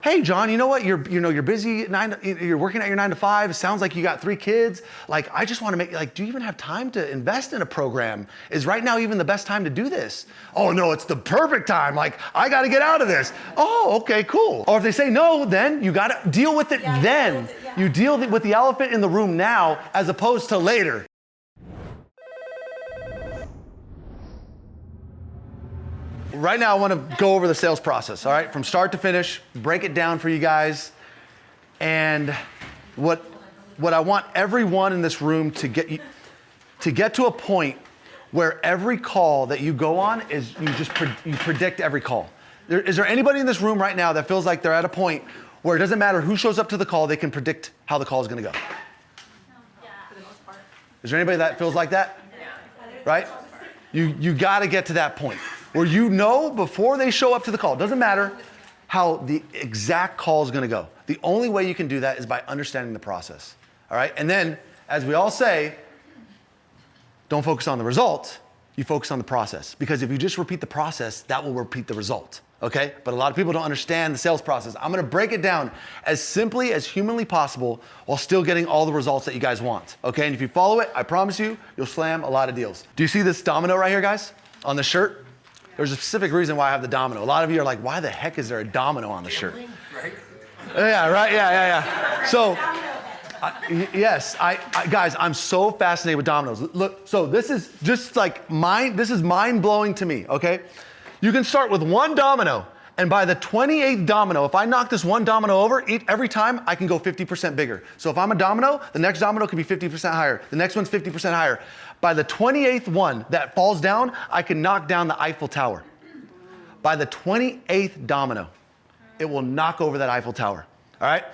hey, John, you know what? You're busy, you're working at your 9 to 5. It sounds like you got 3 kids. Like, I just want to make, like, do you even have time to invest in a program? Is right now even the best time to do this? Oh no, it's the perfect time. Like, I got to get out of this. Oh, okay, cool. Or if they say no, then you got to deal with it then. You deal with the elephant in the room now as opposed to later. Right now, I want to go over the sales process, all right? From start to finish, break it down for you guys. And what I want everyone in this room to get to a point where every call that you go on is you predict every call. Is there anybody in this room right now that feels like they're at a point where it doesn't matter who shows up to the call, they can predict how the call is going to go? Yeah, for the most part. Is there anybody that feels like that? Yeah. Right? You got to get to that point where you know before they show up to the call. It doesn't matter how the exact call is going to go. The only way you can do that is by understanding the process. All right? And then, as we all say, don't focus on the result, you focus on the process. Because if you just repeat the process, that will repeat the result. Okay? But a lot of people don't understand the sales process. I'm going to break it down as simply as humanly possible while still getting all the results that you guys want. Okay? And if you follow it, I promise you, you'll slam a lot of deals. Do you see this domino right here, guys? On the shirt? There's a specific reason why I have the domino. A lot of you are like, why the heck is there a domino on the shirt? Yeah, right? Yeah. So, yes, guys, I'm so fascinated with dominoes. Look, so this is just like this is mind-blowing to me, okay? You can start with one domino, and by the 28th domino, if I knock this one domino over, every time I can go 50% bigger. So if I'm a domino, the next domino could be 50% higher. The next one's 50% higher. By the 28th one that falls down, I can knock down the Eiffel Tower. By the 28th domino, it will knock over that Eiffel Tower, all right?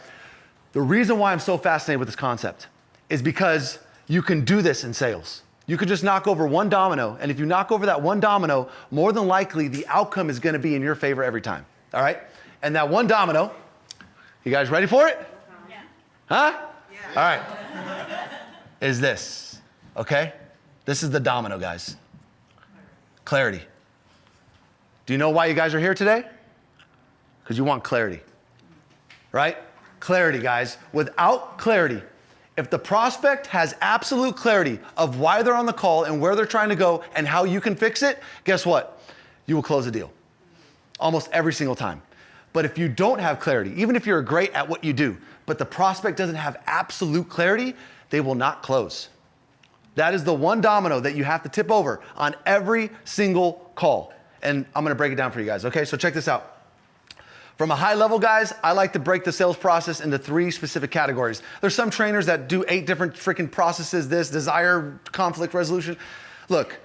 The reason why I'm so fascinated with this concept is because you can do this in sales. You could just knock over one domino, and if you knock over that one domino, more than likely the outcome is gonna be in your favor every time, all right? And that one domino, you guys ready for it? Yeah. Huh? Yeah. All right, is this, okay? This is the domino, guys. Clarity. Do you know why you guys are here today? Because you want clarity, right? Clarity, guys. Without clarity, if the prospect has absolute clarity of why they're on the call and where they're trying to go and how you can fix it, guess what? You will close a deal. Almost every single time. But if you don't have clarity, even if you're great at what you do, but the prospect doesn't have absolute clarity, they will not close. That is the one domino that you have to tip over on every single call. And I'm gonna break it down for you guys, okay? So check this out. From a high level, guys, I like to break the sales process into 3 specific categories. There's some trainers that do 8 different freaking processes, desire, conflict resolution. Look,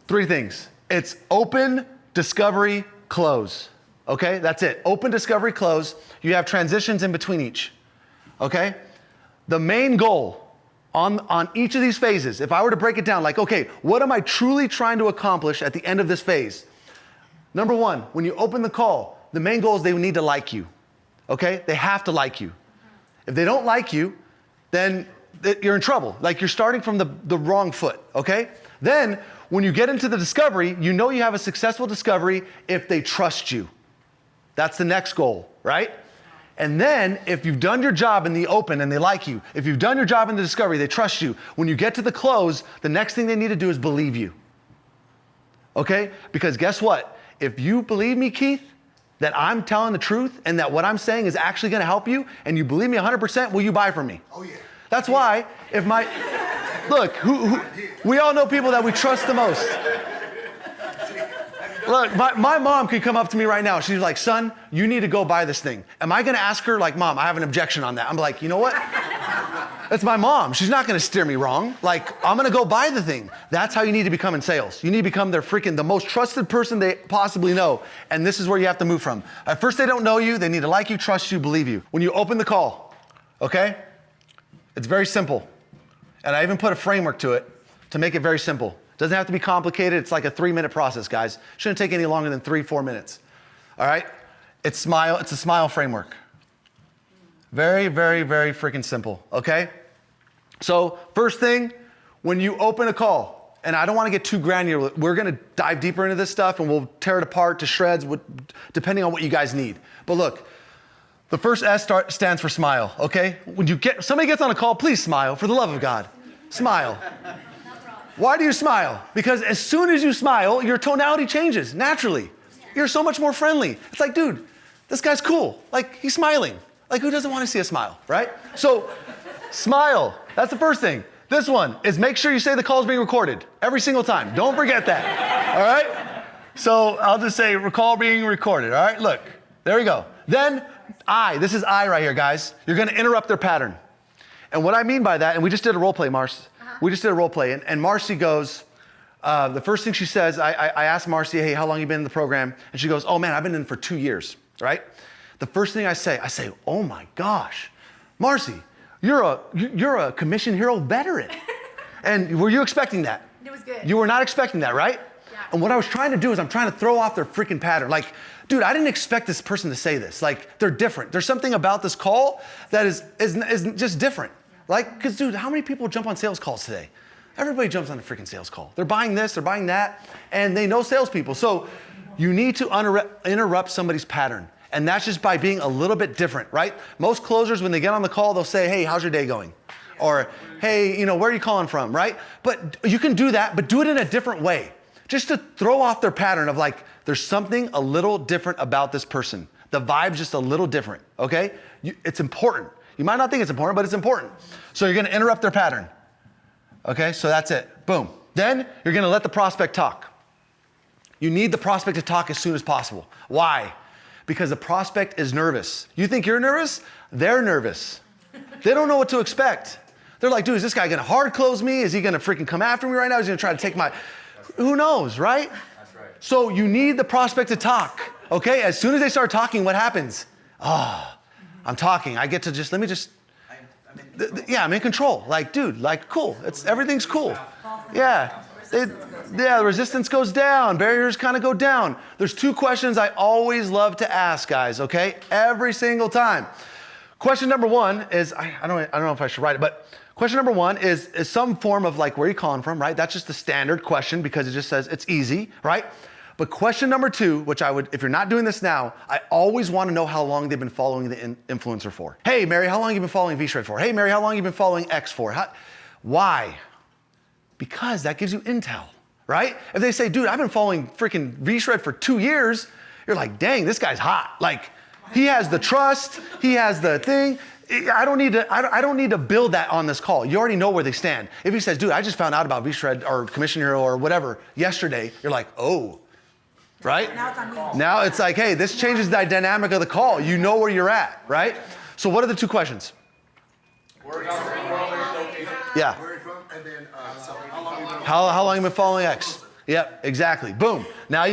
3 things. It's open, discovery, close, okay? That's it. Open, discovery, close. You have transitions in between each, okay? The main goal on each of these phases, if I were to break it down, like, okay, what am I truly trying to accomplish at the end of this phase? Number 1, when you open the call, the main goal is they need to like you, okay? They have to like you. If they don't like you, then you're in trouble. Like, you're starting from the wrong foot, okay? Then, when you get into the discovery, you know you have a successful discovery if they trust you. That's the next goal, right? And then, if you've done your job in the open and they like you, if you've done your job in the discovery, they trust you, when you get to the close, the next thing they need to do is believe you, okay? Because guess what? If you believe me, Keith, that I'm telling the truth and that what I'm saying is actually gonna help you, and you believe me 100%, will you buy from me? Oh yeah. That's why, look, we all know people that we trust the most. Look, my mom could come up to me right now. She's like, son, you need to go buy this thing. Am I gonna ask her, like, Mom, I have an objection on that? I'm like, you know what? That's my mom. She's not gonna steer me wrong. Like, I'm gonna go buy the thing. That's how you need to become in sales. You need to become the most trusted person they possibly know. And this is where you have to move from. At first, they don't know you. They need to like you, trust you, believe you. When you open the call, okay? It's very simple. And I even put a framework to it to make it very simple. It doesn't have to be complicated. It's like a 3-minute process, guys. Shouldn't take any longer than 3-4 minutes. All right? It's a smile framework. Very, very, very freaking simple, okay? So first thing, when you open a call, and I don't want to get too granular, we're going to dive deeper into this stuff and we'll tear it apart to shreds depending on what you guys need. But look, The first S stands for smile, okay? When somebody gets on a call, please smile, for the love of God. Smile. Why do you smile? Because as soon as you smile, your tonality changes naturally. You're so much more friendly. It's like, dude, this guy's cool. Like, he's smiling. Like, who doesn't want to see a smile, right? So, smile. That's the first thing. This one is make sure you say the call's being recorded every single time. Don't forget that, all right? So, I'll just say call being recorded, all right? Look, there we go. Then, this is I right here, guys. You're going to interrupt their pattern. And what I mean by that, and we just did a role play, Mars. We just did a role play, and Marcy goes, the first thing she says, I asked Marcy, hey, how long you been in the program? And she goes, oh man, I've been in for 2 years, right? The first thing I say, oh my gosh, Marcy, you're a commission hero veteran. And were you expecting that? It was good. You were not expecting that, right? Yeah. And what I was trying to do is I'm trying to throw off their freaking pattern. Like, dude, I didn't expect this person to say this. Like, they're different. There's something about this call that is just different. Like, because dude, how many people jump on sales calls today? Everybody jumps on a freaking sales call. They're buying this, they're buying that, and they know salespeople. So you need to interrupt somebody's pattern. And that's just by being a little bit different, right? Most closers, when they get on the call, they'll say, hey, how's your day going? Or, hey, where are you calling from, right? But you can do that, but do it in a different way. Just to throw off their pattern of like, there's something a little different about this person. The vibe's just a little different, okay? It's important. You might not think it's important, but it's important. So you're gonna interrupt their pattern. Okay, so that's it, boom. Then you're gonna let the prospect talk. You need the prospect to talk as soon as possible. Why? Because the prospect is nervous. You think you're nervous? They're nervous. They don't know what to expect. They're like, dude, is this guy gonna hard close me? Is he gonna freaking come after me right now? Is he gonna try to take my, who knows, right? That's right. So you need the prospect to talk, okay? As soon as they start talking, what happens? I'm talking. I get to just, I'm in control. Like, dude, like, cool. Everything's cool. Yeah. The resistance goes down. Barriers kind of go down. There's 2 questions I always love to ask, guys, okay? Every single time. Question number 1 is, I don't know if I should write it, but question number 1 is some form of like, where are you calling from, right? That's just the standard question because it just says it's easy, right? But question number 2, which I would, if you're not doing this now, I always want to know how long they've been following the influencer for. Hey, Mary, how long have you been following V-Shred for? Hey, Mary, how long have you been following X for? Why? Because that gives you intel, right? If they say, dude, I've been following freaking V-Shred for 2 years, you're like, dang, this guy's hot. Like, he has the trust, he has the thing. I don't need to build that on this call. You already know where they stand. If he says, dude, I just found out about V-Shred or Commission Hero or whatever yesterday, you're like, oh. Right? Now it's like, hey, this changes the dynamic of the call. You know where you're at, right? So what are the 2 questions? Yeah. How long have you been following X? Yep, exactly. Boom. Now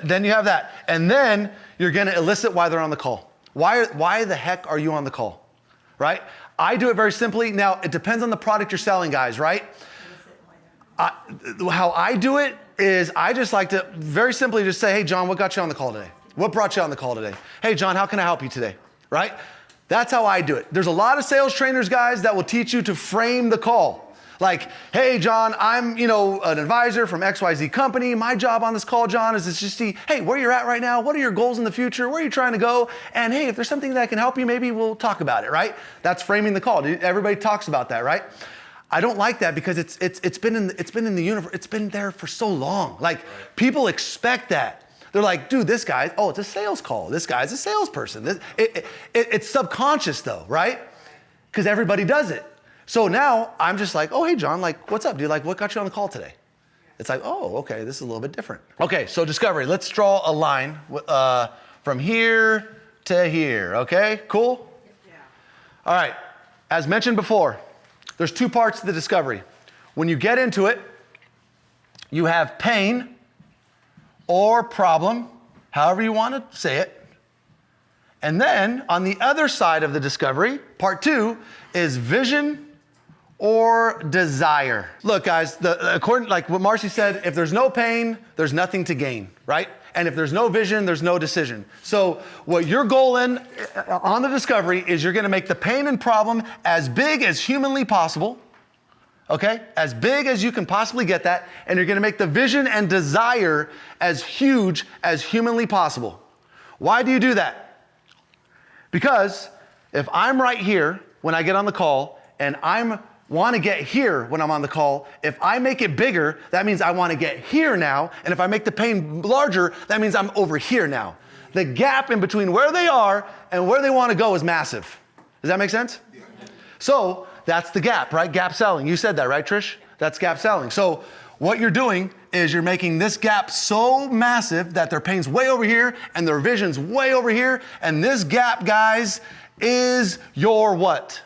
then you have that. And then you're going to elicit why they're on the call. Why the heck are you on the call? Right? I do it very simply. Now, it depends on the product you're selling, guys, right? How I do it is I just like to very simply just say, hey, John, what got you on the call today? What brought you on the call today? Hey, John, how can I help you today? Right? That's how I do it. There's a lot of sales trainers, guys, that will teach you to frame the call. Like, hey, John, I'm, an advisor from XYZ company. My job on this call, John, is to just see, hey, where you're at right now. What are your goals in the future? Where are you trying to go? And hey, if there's something that can help you, maybe we'll talk about it, right? That's framing the call. Everybody talks about that, right? I don't like that because it's been in the universe. It's been there for so long. Like, people expect that. They're like, dude, this guy, it's a sales call. This guy's a salesperson. It's subconscious though, right? Because everybody does it. So now I'm just like, oh, hey, John, like, what's up, dude? Like, what got you on the call today? It's like, oh, okay, this is a little bit different. Okay, so discovery. Let's draw a line from here to here, okay? Cool? Yeah. All right, as mentioned before, there's 2 parts to the discovery. When you get into it, you have pain or problem, however you want to say it. And then on the other side of the discovery, part 2 is vision or desire. Look, guys, according like what Marcy said, if there's no pain, there's nothing to gain, right? And if there's no vision, there's no decision. So what your goal on the discovery is you're gonna make the pain and problem as big as humanly possible, okay? As big as you can possibly get that, and you're gonna make the vision and desire as huge as humanly possible. Why do you do that? Because if I'm right here when I get on the call and I want to get here when I'm on the call, if I make it bigger, that means I want to get here now. And if I make the pain larger, that means I'm over here now. The gap in between where they are and where they want to go is massive. Does that make sense? Yeah. So that's the gap, right? Gap selling. You said that, right, Trish? That's gap selling. So what you're doing is you're making this gap so massive that their pain's way over here and their vision's way over here. And this gap, guys, is your what?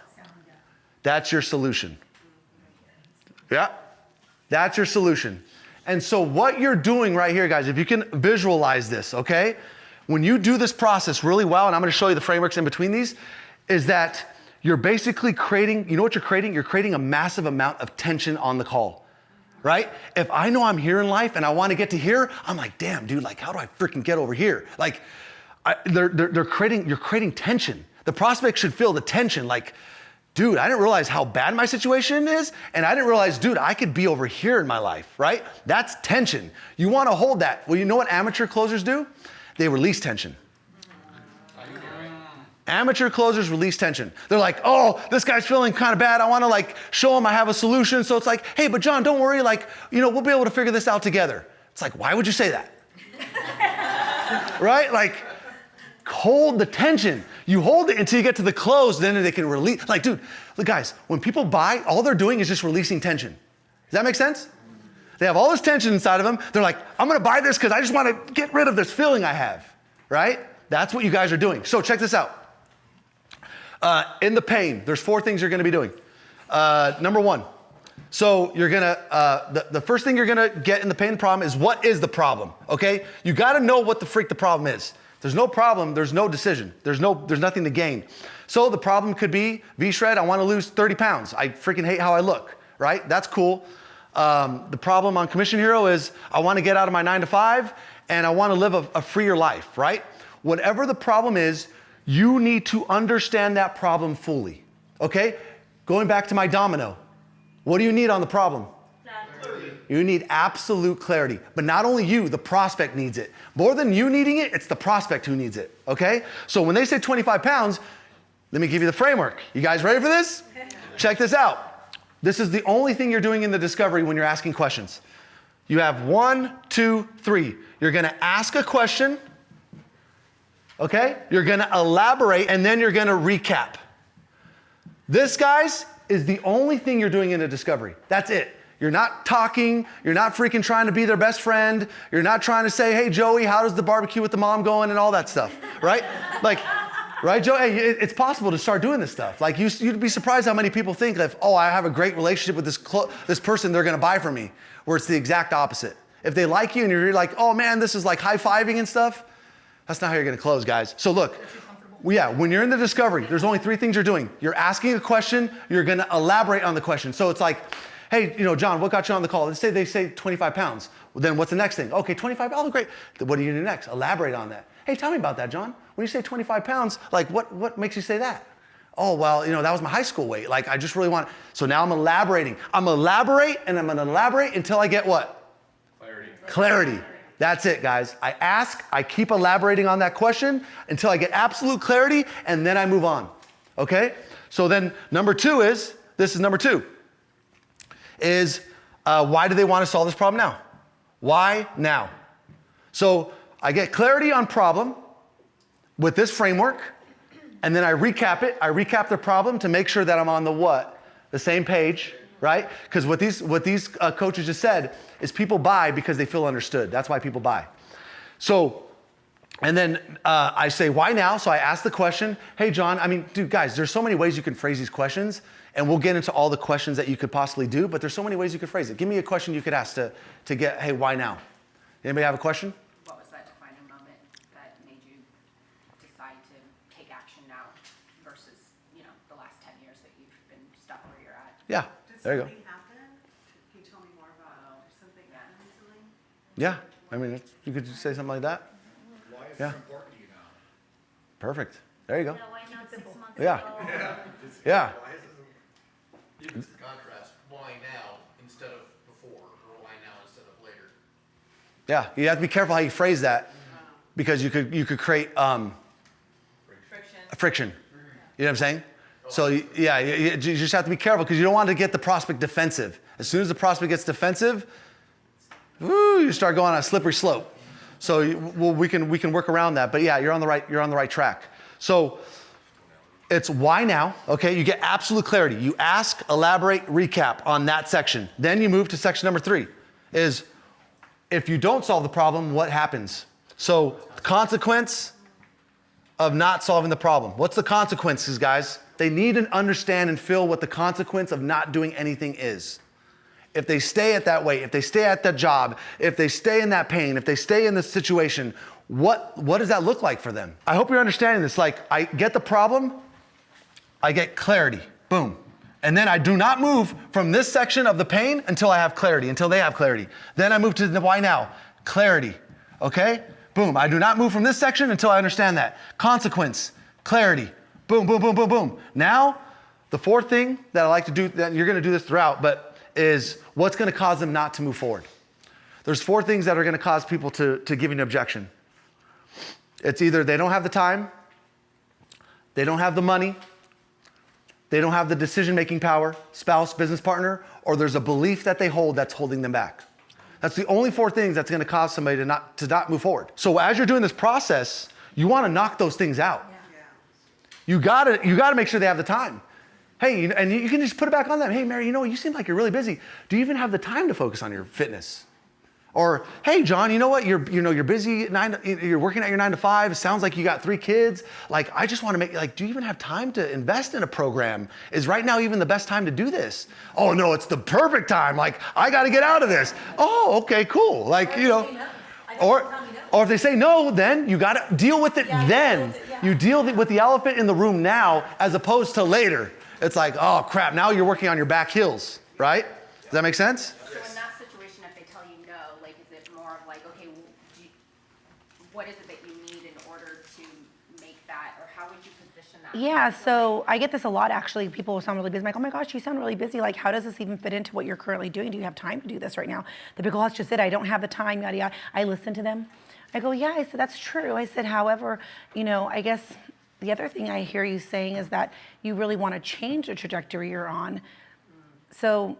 That's your solution. Yeah, that's your solution. And so what you're doing right here, guys, if you can visualize this, okay? When you do this process really well, and I'm gonna show you the frameworks in between these, is that you're basically creating, you know what you're creating? You're creating a massive amount of tension on the call, right? If I know I'm here in life and I wanna get to here, I'm like, damn, dude, like, how do I freaking get over here? Like, you're creating tension. The prospect should feel the tension, like, dude, I didn't realize how bad my situation is, and I didn't realize, dude, I could be over here in my life, right? That's tension. You wanna hold that. Well, you know what amateur closers do? They release tension. Amateur closers release tension. They're like, oh, this guy's feeling kind of bad. I want to like show him I have a solution. So it's like, hey, but John, don't worry. Like, you know, we'll be able to figure this out together. It's like, why would you say that? Right? Like, hold the tension. You hold it until you get to the close, then they can release. Like, dude, look, guys, when people buy, all they're doing is just releasing tension. Does that make sense? They have all this tension inside of them. They're like, I'm going to buy this because I just want to get rid of this feeling I have, right? That's what you guys are doing. So check this out. In the pain, there's 4 things you're going to be doing. Number 1, so you're going to, the first thing you're going to get in the pain problem is what is the problem, okay? You got to know what the freak the problem is. There's no problem, there's no decision. There's nothing to gain. So the problem could be, V-Shred, I want to lose 30 pounds. I freaking hate how I look, right? That's cool. The problem on Commission Hero is I want to get out of my 9 to 5 and I want to live a freer life, right? Whatever the problem is, you need to understand that problem fully, okay? Going back to my domino, what do you need on the problem? Clarity. You need absolute clarity, but not only you, the prospect needs it. More than you needing it, it's the prospect who needs it, okay? So when they say 25 pounds, let me give you the framework. You guys ready for this? Check this out. This is the only thing you're doing in the discovery when you're asking questions. You have 1, 2, 3. You're gonna ask a question, okay? You're gonna elaborate, and then you're gonna recap. This, guys, is the only thing you're doing in a discovery. That's it. You're not talking, you're not freaking trying to be their best friend, you're not trying to say, hey, Joey, how does the barbecue with the mom going and all that stuff, right? Like, right, Joe? Hey, it's possible to start doing this stuff. Like, you'd be surprised how many people think that, oh, I have a great relationship with this person, they're gonna buy from me, where it's the exact opposite. If they like you and you're like, oh man, this is like high-fiving and stuff, that's not how you're gonna close, guys. So look, yeah, when you're in the discovery, there's only 3 things you're doing. You're asking a question, you're gonna elaborate on the question. So it's like, hey, you know, John, what got you on the call? Let's say they say 25 pounds. Well, then what's the next thing? Okay, 25, oh, great. What do you do next? Elaborate on that. Hey, tell me about that, John. When you say 25 pounds, like what makes you say that? Oh, well, you know, that was my high school weight. Like, I just really want, so now I'm elaborating. I'm gonna elaborate and I'm gonna elaborate until I get what? Clarity. That's it, guys. I ask, I keep elaborating on that question until I get absolute clarity, and then I move on, okay? So then number 2 is, this is number 2, is why do they want to solve this problem now? Why now? So I get clarity on problem with this framework, and then I recap it. I recap the problem to make sure that I'm on the what? The same page, right? Because what these coaches just said is people buy because they feel understood. That's why people buy. So, and then I say, why now? So I ask the question, hey, John, I mean, dude, guys, there's so many ways you can phrase these questions, and we'll get into all the questions that you could possibly do, but there's so many ways you could phrase it. Give me a question you could ask to get, hey, why now? Anybody have a question? What was that defining moment that made you decide to take action now versus, you know, the last 10 years that you've been stuck where you're at? Yeah, there you go. Did something happen? Can you tell me more about something that happened recently? Yeah, I mean, you could say something like that. Why is Yeah. this important to you now? Perfect. There you go. Yeah, why not 6 months Yeah. ago? Yeah. Why is this? You can contrast why now instead of before, or why now instead of later. Yeah, you have to be careful how you phrase that, because you could create Friction. friction. You know what I'm saying? So yeah, you just have to be careful because you don't want to get the prospect defensive. As soon as the prospect gets defensive, woo, you start going on a slippery slope. So we can work around that. But yeah, you're on the right track. So it's why now, okay? You get absolute clarity. You ask, elaborate, recap on that section. Then you move to section number 3 is if you don't solve the problem, what happens? So consequence of not solving the problem. What's the consequences, guys? They need to understand and feel what the consequence of not doing anything is. If they stay at that weight, if they stay at that job, if they stay in that pain, if they stay in this situation, what does that look like for them? I hope you're understanding this. Like, I get the problem, I get clarity, boom. And then I do not move from this section of the pain until I have clarity, until they have clarity. Then I move to the why now, clarity, okay? Boom, I do not move from this section until I understand that. Consequence, clarity, boom, boom, boom, boom, boom. Now, the fourth thing that I like to do, that you're gonna do this throughout, but is what's gonna cause them not to move forward. There's 4 things that are gonna cause people to give you an objection. It's either they don't have the time, they don't have the money, they don't have the decision-making power, spouse, business partner, or there's a belief that they hold that's holding them back. That's the only 4 things that's gonna cause somebody to not move forward. So as you're doing this process, you wanna knock those things out. Yeah. You gotta make sure they have the time. Hey, and you can just put it back on them. Hey, Mary, you seem like you're really busy. Do you even have the time to focus on your fitness? Or, hey, John, you know what? You're busy. You're working at your 9 to 5. It sounds like you got 3 kids. Like, I just want to make, do you even have time to invest in a program? Is right now even the best time to do this? Oh no, it's the perfect time. Like, I got to get out of this. Oh, okay, cool. Like, or if they say no, then you got to deal with it then. You deal with the elephant in the room now as opposed to later. It's like, oh crap, now you're working on your back heels, right? Does that make sense? So in that situation, if they tell you no, like, is it more of like, okay, what is it that you need in order to make that, or how would you position that? Yeah, so I get this a lot actually. People sound really busy. I'm like, oh my gosh, you sound really busy. Like, how does this even fit into what you're currently doing? Do you have time to do this right now? The big, well, that's just it. I don't have the time, yada, yada. I listen to them. I go, yeah, I said, that's true. I said, however, I guess the other thing I hear you saying is that you really want to change the trajectory you're on. So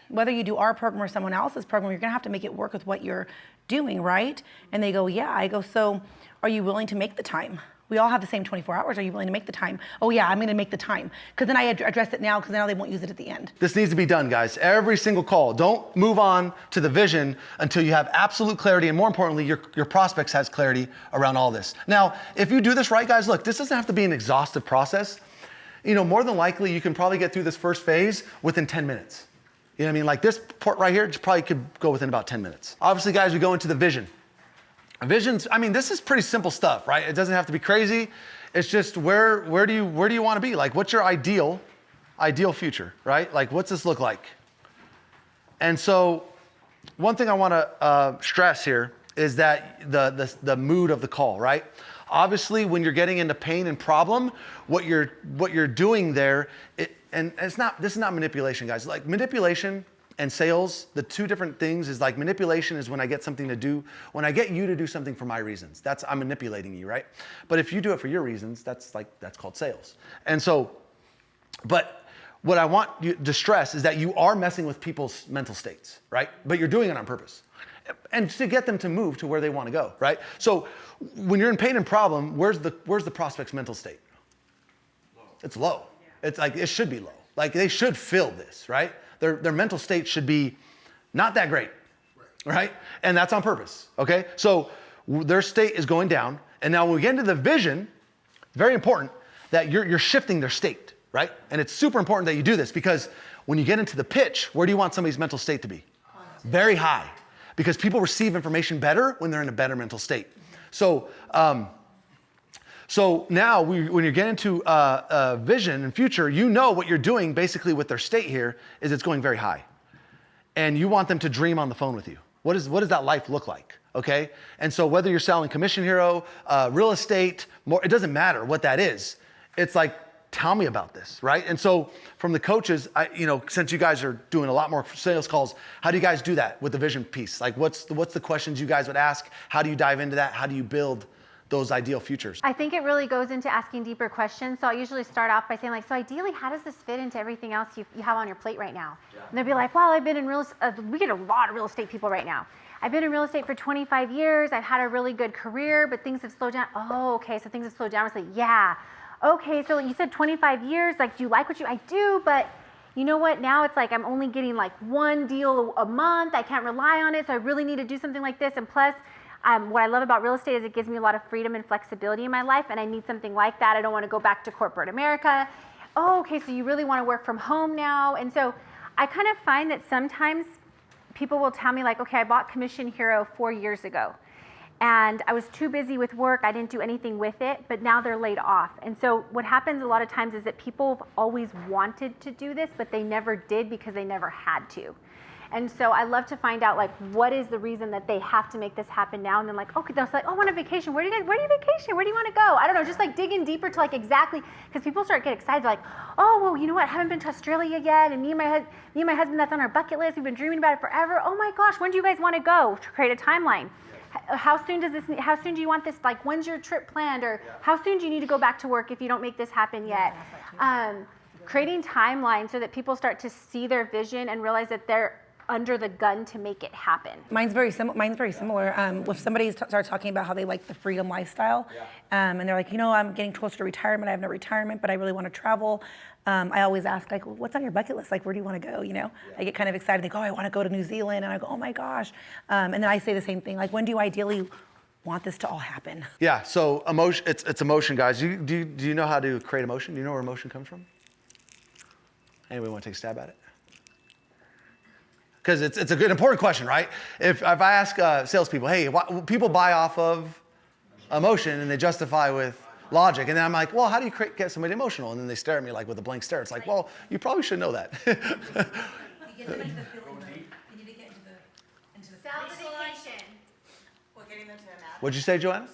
whether you do our program or someone else's program, you're going to have to make it work with what you're doing, right? And they go, yeah. I go, so are you willing to make the time? We all have the same 24 hours. Are you willing to make the time? Oh yeah, I'm going to make the time. Because then I address it now, because now they won't use it at the end. This needs to be done, guys. Every single call. Don't move on to the vision until you have absolute clarity, and more importantly, your prospects has clarity around all this. Now, if you do this right, guys, look, this doesn't have to be an exhaustive process. More than likely, you can probably get through this first phase within 10 minutes. You know what I mean? Like this part right here, probably could go within about 10 minutes. Obviously, guys, we go into the vision. Visions, this is pretty simple stuff, right? It doesn't have to be crazy. It's just where do you want to be? Like, what's your ideal future, right? Like, what's this look like? And so one thing I want to stress here is that the mood of the call, right? Obviously, when you're getting into pain and problem, what you're doing there, this is not manipulation, guys. Like, manipulation and sales, the 2 different things is like, manipulation is when I get something to do, when I get you to do something for my reasons. I'm manipulating you, right? But if you do it for your reasons, that's called sales. And so, but what I want you to stress is that you are messing with people's mental states, right? But you're doing it on purpose. And to get them to move to where they want to go, right? So when you're in pain and problem, where's the prospect's mental state? Low. It's low. Yeah. It's like, it should be low. Like, they should feel this, right? Their mental state should be not that great, right? And that's on purpose, okay? So their state is going down, and now when we get into the vision, very important that you're shifting their state, right? And it's super important that you do this, because when you get into the pitch, where do you want somebody's mental state to be? Very high, because people receive information better when they're in a better mental state. So now when you get into vision and future, what you're doing basically with their state here is it's going very high. And you want them to dream on the phone with you. What does that life look like, okay? And so whether you're selling Commission Hero, real estate, it doesn't matter what that is. It's like, tell me about this, right? And so from the coaches, since you guys are doing a lot more sales calls, how do you guys do that with the vision piece? Like, what's the questions you guys would ask? How do you dive into that? How do you build those ideal futures? I think it really goes into asking deeper questions. So I usually start off by saying like, so ideally, how does this fit into everything else you have on your plate right now? And they'll be like, well, I've been in real estate. We get a lot of real estate people right now. I've been in real estate for 25 years. I've had a really good career, but things have slowed down. Oh, okay, so things have slowed down. It's like, yeah. Okay, so you said 25 years. Like, do you like what I do, but you know what? Now it's like I'm only getting like one deal a month. I can't rely on it, so I really need to do something like this. And plus, what I love about real estate is it gives me a lot of freedom and flexibility in my life, and I need something like that. I don't want to go back to corporate America. Oh, okay, so you really want to work from home now. And so I kind of find that sometimes people will tell me like, okay, I bought Commission Hero 4 years ago. And I was too busy with work, I didn't do anything with it, but now they're laid off. And so what happens a lot of times is that people have always wanted to do this, but they never did because they never had to. And so I love to find out like what is the reason that they have to make this happen now, and then like, okay, they'll say, oh, I want a vacation. Where do you vacation? Where do you want to go? I don't know, just like digging deeper to like exactly, because people start getting excited like, oh, well, you know what, I haven't been to Australia yet, and me and my husband, that's on our bucket list. We've been dreaming about it forever. Oh my gosh, when do you guys want to go? To create a timeline. How soon do you want this, like when's your trip planned, or how soon do you need to go back to work if you don't make this happen yet? Creating timelines so that people start to see their vision and realize that they're under the gun to make it happen. Mine's very similar. If somebody starts talking about how they like the freedom lifestyle, and they're like, you know, I'm getting closer to retirement. I have no retirement, but I really want to travel. I always ask, like, well, what's on your bucket list? Like, where do you want to go? You know, I get kind of excited. They go, oh, I want to go to New Zealand, and I go, oh my gosh. And then I say the same thing, like, when do you ideally want this to all happen? Yeah. So emotion. It's emotion, guys. Do you know how to create emotion? Do you know where emotion comes from? Anybody want to take a stab at it? Because it's a good, important question, right? If I ask salespeople, hey, people buy off of emotion and they justify with logic, and then I'm like, well, how do you get somebody emotional? And then they stare at me like with a blank stare. It's like, well, you probably should know that. You get them into the feeling mode. You need to get into the Sadikian. Well, getting them to imagine. What'd you say, Joanna?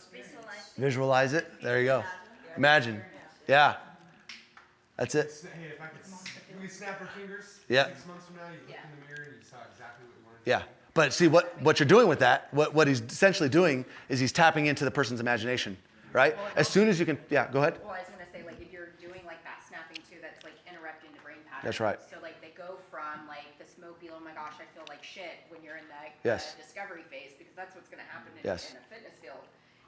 Visualize it. There you go. Imagine. Yeah. That's it. Hey, if I could, we could snap our fingers. Yeah. 6 months from now, you look in the mirror and you saw exactly what you wanted. Yeah. But see, what you're doing with that, what he's essentially doing is he's tapping into the person's imagination, right? As soon as you can, yeah, go ahead. Well, I was going to say, like, if you're doing like that snapping too, that's like interrupting the brain pattern. That's right. So like they go from like the smoky, oh my gosh, I feel like shit when you're in the Yes. discovery phase, because that's what's going to happen in Yes. a fitness field.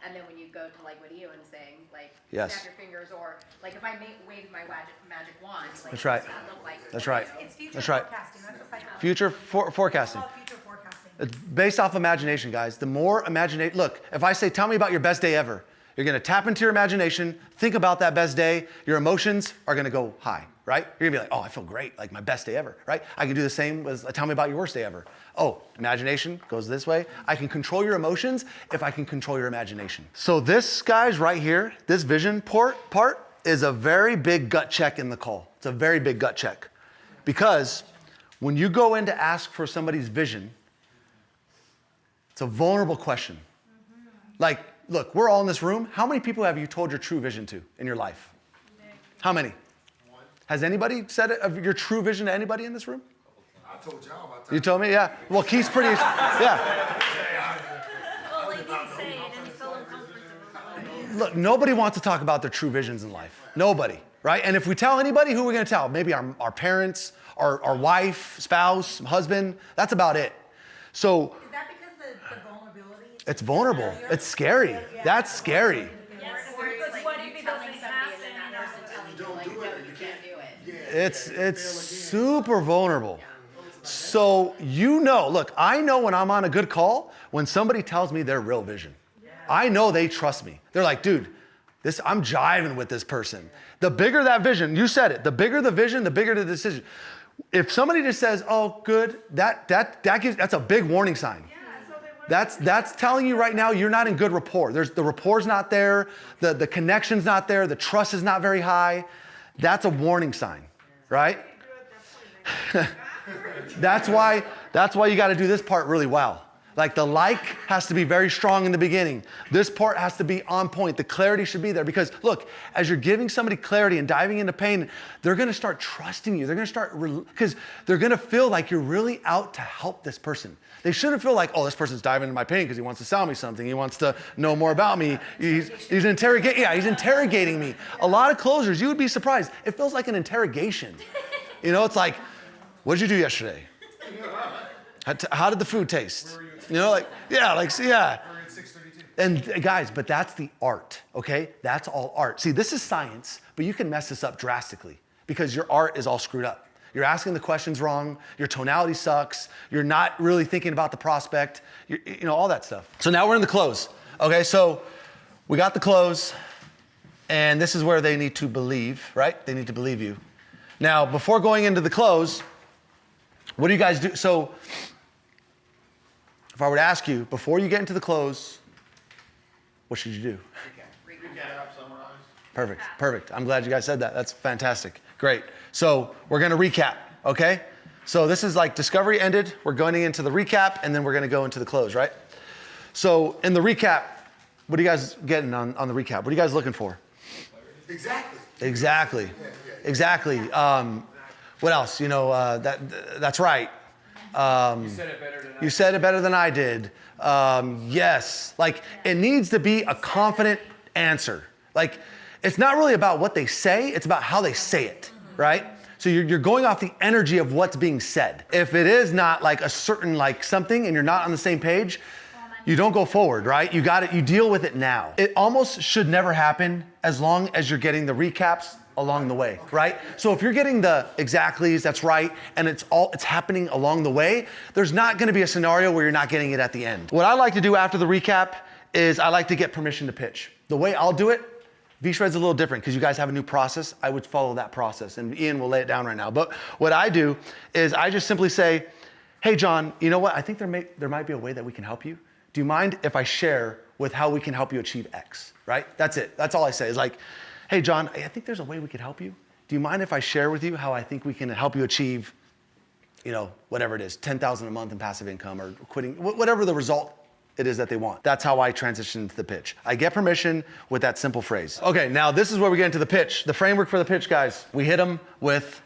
And then when you go to like what Ian was saying, like Yes. snap your fingers, or like if I wave my magic wand, like That's right. what does that look like? That's right. It's future That's right. forecasting. That's the cycle. Future forecasting. It's called future forecasting. It's based off imagination, guys. The more imagination, look, if I say, tell me about your best day ever, you're going to tap into your imagination, think about that best day. Your emotions are going to go high, right? You're going to be like, oh, I feel great, like my best day ever, right? I can do the same with, tell me about your worst day ever. Oh, imagination goes this way. I can control your emotions if I can control your imagination. So this, guys, right here, this vision part is a very big gut check in the call. It's a very big gut check. Because when you go in to ask for somebody's vision, it's a vulnerable question. Like, look, we're all in this room. How many people have you told your true vision to in your life? How many? Has anybody said it of your true vision to anybody in this room? I told y'all about that. You told me? Yeah. Well, Keith's pretty, yeah. Well, they didn't say it and feel uncomfortable. Look, nobody wants to talk about their true visions in life. Nobody, right? And if we tell anybody, who are we going to tell? Maybe our parents, our wife, spouse, husband. That's about it. So Is that because the vulnerability? it's vulnerable. It's scary. That's scary. Because what if it doesn't happen? It's super vulnerable. So you know, look, I know when I'm on a good call, when somebody tells me their real vision. I know they trust me. They're like, dude, I'm jiving with this person. The bigger that vision, you said it, the bigger the vision, the bigger the decision. If somebody just says, oh, good, that's a big warning sign. That's telling you right now you're not in good rapport. The rapport's not there, the connection's not there, the trust is not very high. That's a warning sign, right? That's why you got to do this part really well. Like the like has to be very strong in the beginning. This part has to be on point. The clarity should be there because look, as you're giving somebody clarity and diving into pain, they're gonna start trusting you. They're gonna start, because they're gonna feel like you're really out to help this person. They shouldn't feel like, oh, this person's diving into my pain because he wants to sell me something. He wants to know more about me. He's interrogating me. A lot of closers, you would be surprised. It feels like an interrogation. You know, it's like, what did you do yesterday? How did the food taste? You know, like, yeah, like, see, yeah. And guys, but that's the art, okay? That's all art. See, this is science, but you can mess this up drastically because your art is all screwed up. You're asking the questions wrong. Your tonality sucks. You're not really thinking about the prospect, you know, all that stuff. So now we're in the close. Okay, so we got the close, and this is where they need to believe, right? They need to believe you. Now, before going into the close, what do you guys do? So if I were to ask you, before you get into the close, what should you do? Recap, summarize. Perfect, perfect. I'm glad you guys said that. That's fantastic. Great. So we're gonna recap, okay? So this is like discovery ended. We're going into the recap, and then we're gonna go into the close, right? So in the recap, what are you guys getting on the recap? What are you guys looking for? Exactly. Exactly. Exactly. What else? You know, that's right. You said it better than I You said it better than I did. Yes. Like, it needs to be a confident answer. Like, it's not really about what they say, it's about how they say it, right? So you're going off the energy of what's being said. If it is not like a certain like something and you're not on the same page, you don't go forward, right? You got it, you deal with it now. It almost should never happen as long as you're getting the recaps along the way, right? So if you're getting the exactly's, that's right, and it's happening along the way, there's not gonna be a scenario where you're not getting it at the end. What I like to do after the recap is I like to get permission to pitch. The way I'll do it, V-Shred's a little different because you guys have a new process. I would follow that process, and Ian will lay it down right now. But what I do is I just simply say, hey, John, you know what? I think there might be a way that we can help you. Do you mind if I share with how we can help you achieve X, right? That's it. That's all I say is like, hey, John, I think there's a way we could help you. Do you mind if I share with you how I think we can help you achieve, you know, whatever it is, $10,000 a month in passive income or quitting, whatever the result it is that they want. That's how I transition into the pitch. I get permission with that simple phrase. Okay, now this is where we get into the pitch. The framework for the pitch, guys. We hit them with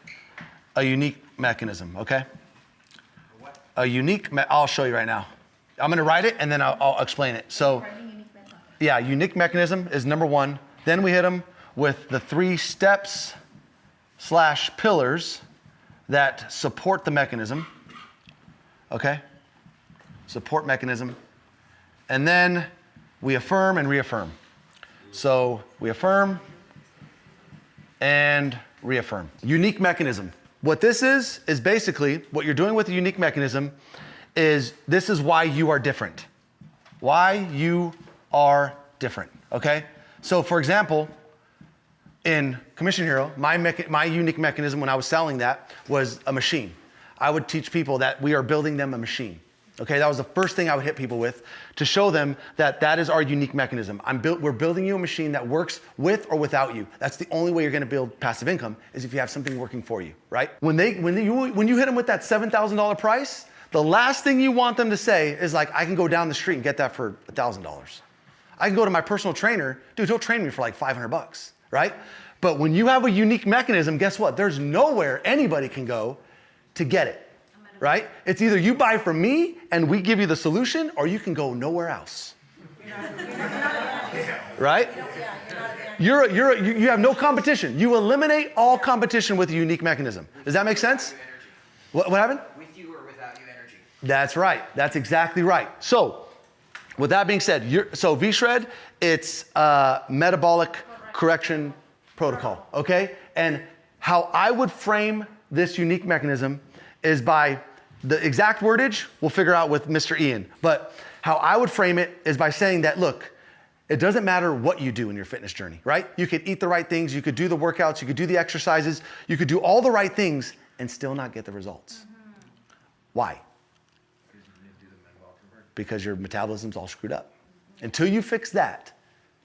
a unique mechanism, okay? I'll show you right now. I'm gonna write it and then I'll explain it. So, yeah, unique mechanism is number one. Then we hit them with the 3 steps / pillars that support the mechanism, okay? Support mechanism. And then we affirm and reaffirm. So we affirm and reaffirm. Unique mechanism. What this is basically what you're doing with a unique mechanism is this is why you are different. Why you are different, okay? So for example, in Commission Hero, my unique mechanism when I was selling that was a machine. I would teach people that we are building them a machine. Okay, that was the first thing I would hit people with to show them that that is our unique mechanism. We're building you a machine that works with or without you. That's the only way you're gonna build passive income is if you have something working for you, right? When you hit them with that $7,000 price, the last thing you want them to say is like, I can go down the street and get that for $1,000. I can go to my personal trainer, dude, he'll train me for like $500, right? But when you have a unique mechanism, guess what? There's nowhere anybody can go to get it. Right? It's either you buy from me and we give you the solution, or you can go nowhere else. Right? You have no competition. You eliminate all competition with a unique mechanism. Does that make sense? What happened? With you or without you energy. That's right. That's exactly right. So, with that being said, V-Shred, it's a metabolic correction protocol, okay? And how I would frame this unique mechanism is by the exact wordage we'll figure out with Mr. Ian. But how I would frame it is by saying that, look, it doesn't matter what you do in your fitness journey, right? You could eat the right things, you could do the workouts, you could do the exercises, you could do all the right things and still not get the results. Why? Because your metabolism's all screwed up. Until you fix that,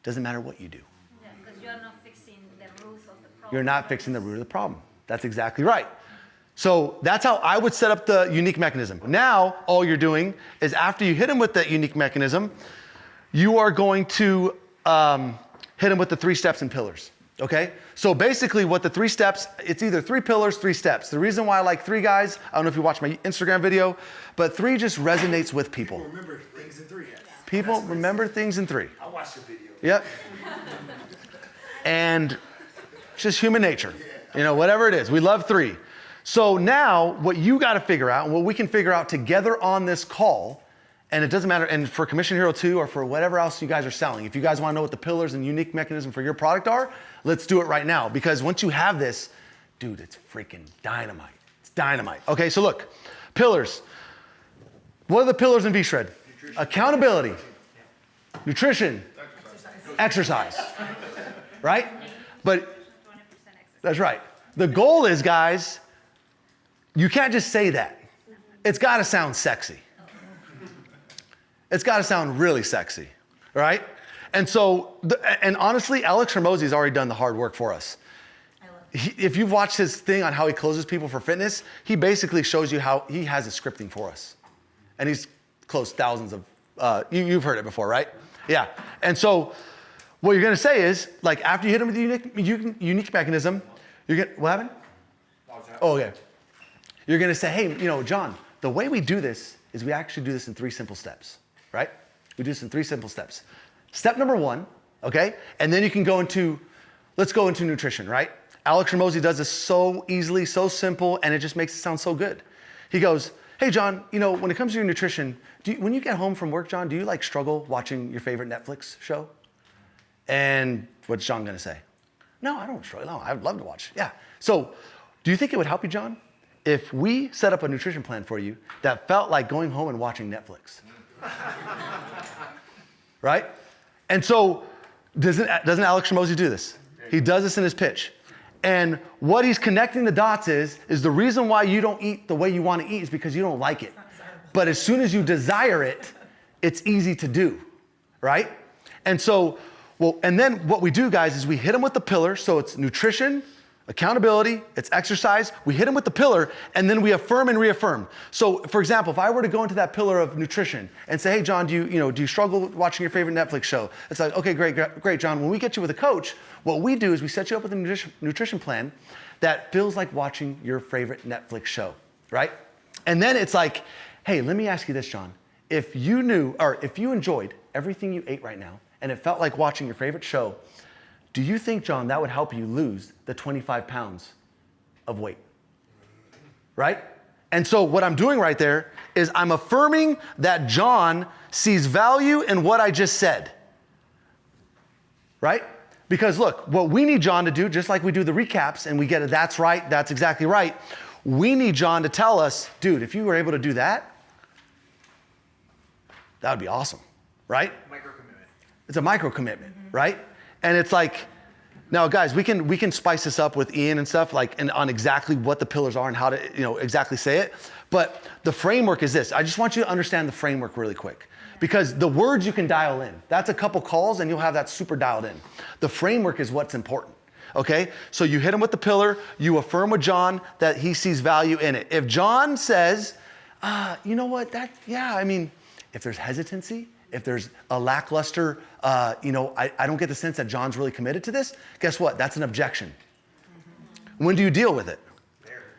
doesn't matter what you do. Yeah, because you are not fixing the roots of the problem. You're not fixing the root of the problem. That's exactly right. So that's how I would set up the unique mechanism. Now, all you're doing is after you hit him with that unique mechanism, you are going to hit him with the 3 steps and pillars, okay? So basically what the 3 steps, it's either 3 pillars, 3 steps. The reason why I like 3 guys, I don't know if you watched my Instagram video, but 3 just resonates with people. People remember things in 3. People remember things in 3. I watched the video. Yep. And it's just human nature. You know, whatever it is, we love 3. So now what you got to figure out, and what we can figure out together on this call, and it doesn't matter, and for Commission Hero 2 or for whatever else you guys are selling, if you guys want to know what the pillars and unique mechanism for your product are, let's do it right now. Because once you have this, dude, it's freaking dynamite. It's dynamite. Okay, so look, pillars. What are the pillars in V-Shred? Accountability, nutrition, exercise, right? But that's right. The goal is, guys, you can't just say that. It's got to sound sexy. It's got to sound really sexy, right? And so, and honestly, Alex Hormozy's already done the hard work for us. If you've watched his thing on how he closes people for fitness, he basically shows you how he has a scripting for us. And he's closed thousands of, you've heard it before, right? Yeah. And so what you're going to say is, like, after you hit him with the unique mechanism, you're going to, what happened? Oh, okay. You're going to say, hey, you know, John, the way we do this is we actually do this in 3 simple steps, right? We do this in 3 simple steps. Step number 1, okay? And then you can go into, let's go into nutrition, right? Alex Hormozy does this so easily, so simple, and it just makes it sound so good. He goes, hey, John, you know, when it comes to your nutrition, when you get home from work, John, do you like struggle watching your favorite Netflix show? And what's John going to say? No, I don't struggle. No, I would love to watch. Yeah. So do you think it would help you, John, if we set up a nutrition plan for you that felt like going home and watching Netflix? Right? And so doesn't Alex Hormozy do this? He does this in his pitch. And what he's connecting the dots is the reason why you don't eat the way you want to eat is because you don't like it. But as soon as you desire it, it's easy to do, right? And so, well, and then what we do, guys, is we hit them with the pillar. So it's nutrition, accountability, it's exercise. We hit them with the pillar, and then we affirm and reaffirm. So, for example, if I were to go into that pillar of nutrition and say, hey, John, do you struggle watching your favorite Netflix show? It's like, okay, great, John. When we get you with a coach, what we do is we set you up with a nutrition plan that feels like watching your favorite Netflix show, right? And then it's like, hey, let me ask you this, John. If you knew, or if you enjoyed everything you ate right now, and it felt like watching your favorite show, do you think, John, that would help you lose the 25 pounds of weight? Right? And so what I'm doing right there is I'm affirming that John sees value in what I just said. Right? Because look, what we need John to do, just like we do the recaps and we get it, that's right, that's exactly right. We need John to tell us, dude, if you were able to do that, that would be awesome. Right? Micro commitment. It's a micro commitment, right? And it's like, now guys, we can spice this up with Ian and stuff, like, and on exactly what the pillars are and how to, exactly say it. But the framework is this. I just want you to understand the framework really quick, because the words you can dial in. That's a couple calls and you'll have that super dialed in. The framework is what's important. Okay? So you hit him with the pillar, you affirm with John that he sees value in it. If John says, you know what, if there's hesitancy, if there's a lackluster, I don't get the sense that John's really committed to this, guess what? That's an objection. When do you deal with it?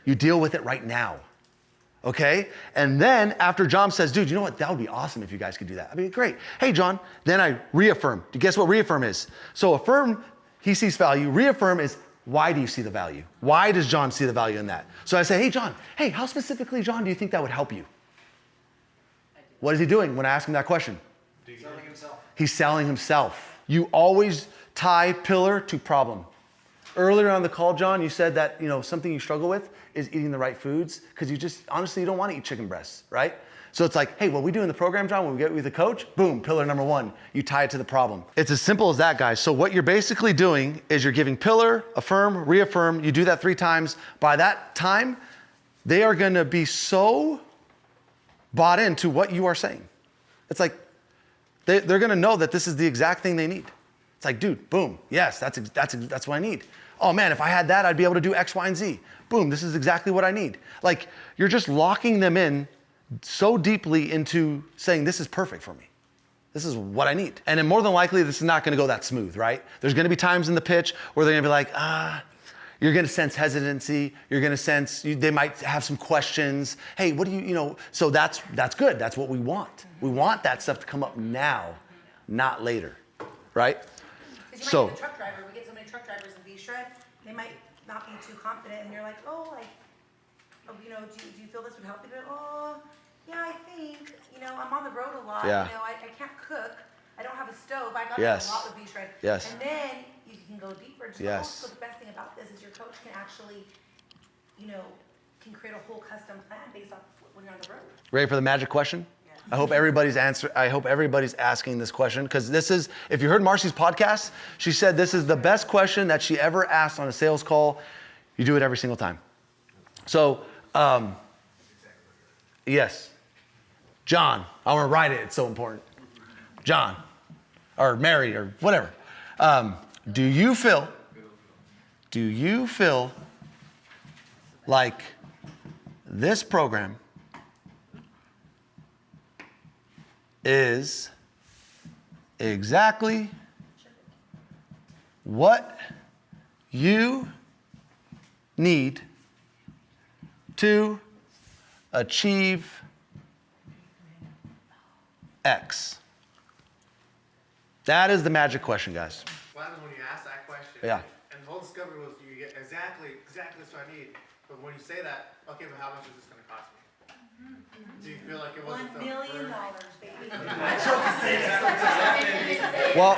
You deal with it right now. Okay? And then after John says, dude, you know what? That would be awesome if you guys could do that. I mean, great. Hey, John, then I reaffirm. Guess what reaffirm is? So affirm, he sees value. Reaffirm is, why do you see the value? Why does John see the value in that? So I say, hey, John, how specifically, John, do you think that would help you? What is he doing when I ask him that question? Selling himself. He's selling himself. You always tie pillar to problem. Earlier on the call, John, you said that, something you struggle with is eating the right foods because you don't want to eat chicken breasts, right? So it's like, hey, what we do in the program, John, when we get with the coach, boom, pillar number 1, you tie it to the problem. It's as simple as that, guys. So what you're basically doing is you're giving pillar, affirm, reaffirm. You do that 3 times. By that time, they are going to be so bought into what you are saying. It's like, they're going to know that this is the exact thing they need. It's like, dude, boom, yes, that's what I need. oh man, if I had that, I'd be able to do X, Y, and Z. Boom, this is exactly what I need. Like, you're just locking them in so deeply into saying, this is perfect for me. This is what I need. And then more than likely, this is not gonna go that smooth, right? There's gonna be times in the pitch where they're gonna be like, you're gonna sense hesitancy. You're gonna sense, they might have some questions. Hey, what do you know? So that's good. That's what we want. We want that stuff to come up now, not later, right? Because you might get a truck driver. We get so many truck drivers in V-Shred. They might not be too confident, and you're like, do you feel this would help you? Oh, yeah, I think. I'm on the road a lot. Yeah. I can't cook. I don't have a stove. I got Yes. a lot with V-Shred. Yes. And then you can go deeper. Just Yes. Also, the best thing about this is your coach can actually, can create a whole custom plan based off when you're on the road. Ready for the magic question? I hope everybody's asking this question, because this is, if you heard Marcy's podcast, she said this is the best question that she ever asked on a sales call. You do it every single time. So, yes. John, I want to write it, it's so important. John, or Mary, or whatever. Do you feel like this program is exactly what you need to achieve X? That is the magic question, guys. What happens when you ask that question? Yeah. And the whole discovery was you get exactly what I need. But when you say that, okay, but how much is this going to cost me? Do you feel like it wasn't $1 million, baby. Well,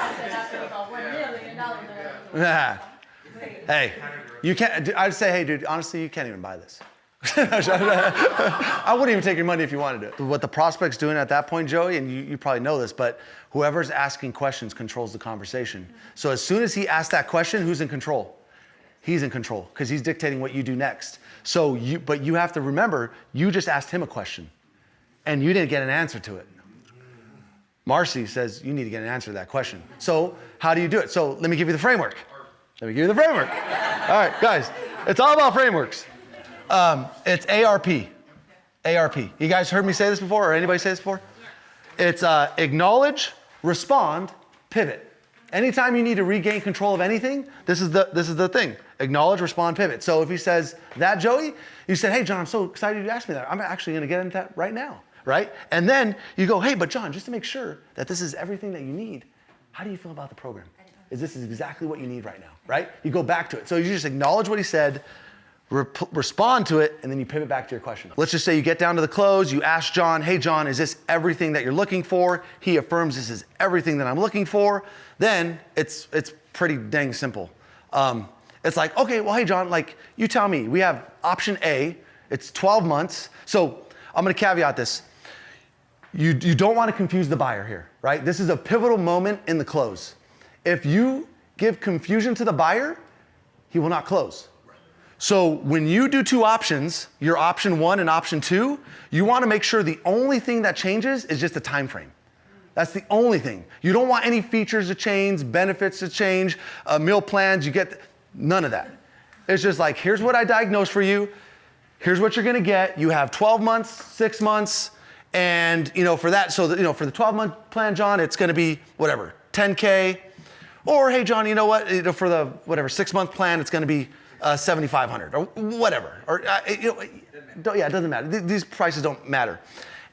hey, you can't. I'd say, hey, dude, honestly, you can't even buy this. I wouldn't even take your money if you wanted it. What the prospect's doing at that point, Joey, and you probably know this, but whoever's asking questions controls the conversation. So as soon as he asks that question, who's in control? He's in control, because he's dictating what you do next. But you have to remember, you just asked him a question, and you didn't get an answer to it. Marcy says you need to get an answer to that question. So how do you do it? So let me give you the framework. All right, guys, it's all about frameworks. It's ARP. ARP. You guys heard me say this before, or anybody say this before? It's acknowledge, respond, pivot. Anytime you need to regain control of anything, this is the thing. Acknowledge, respond, pivot. So if he says that, Joey, you said, hey, John, I'm so excited you asked me that. I'm actually going to get into that right now, right? And then you go, hey, but John, just to make sure that this is everything that you need, how do you feel about the program? This is exactly what you need right now, right? You go back to it. So you just acknowledge what he said, respond to it, and then you pivot back to your question. Let's just say you get down to the close, you ask John, hey John, is this everything that you're looking for? He affirms this is everything that I'm looking for. Then it's pretty dang simple. It's like, okay, well, hey John, like you tell me, we have option A, it's 12 months. So I'm gonna caveat this. You don't wanna confuse the buyer here, right? This is a pivotal moment in the close. If you give confusion to the buyer, he will not close. So when you do two options, your option 1 and option 2, you want to make sure the only thing that changes is just the time frame. That's the only thing. You don't want any features to change, benefits to change, meal plans, none of that. It's just like, here's what I diagnosed for you. Here's what you're going to get. You have 12 months, 6 months, and for that, so that, for the 12-month plan, John, it's going to be whatever, 10K. Or hey, John, you know what? For the 6-month plan, it's going to be 7,500 or whatever. Or it doesn't matter. These prices don't matter.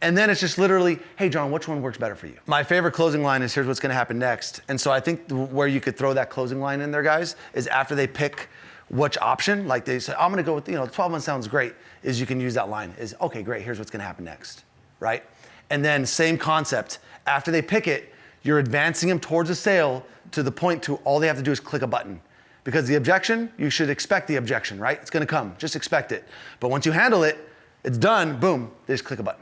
And then it's just literally, hey, John, which one works better for you? My favorite closing line is, here's what's going to happen next. And so I think where you could throw that closing line in there, guys, is after they pick which option, like they say, I'm going to go with, 12 months sounds great, is you can use that line is, okay, great, here's what's going to happen next, right? And then same concept. After they pick it, you're advancing them towards a sale to the point to all they have to do is click a button. Because the objection, you should expect the objection, right? It's going to come. Just expect it. But once you handle it, it's done. Boom. They just click a button.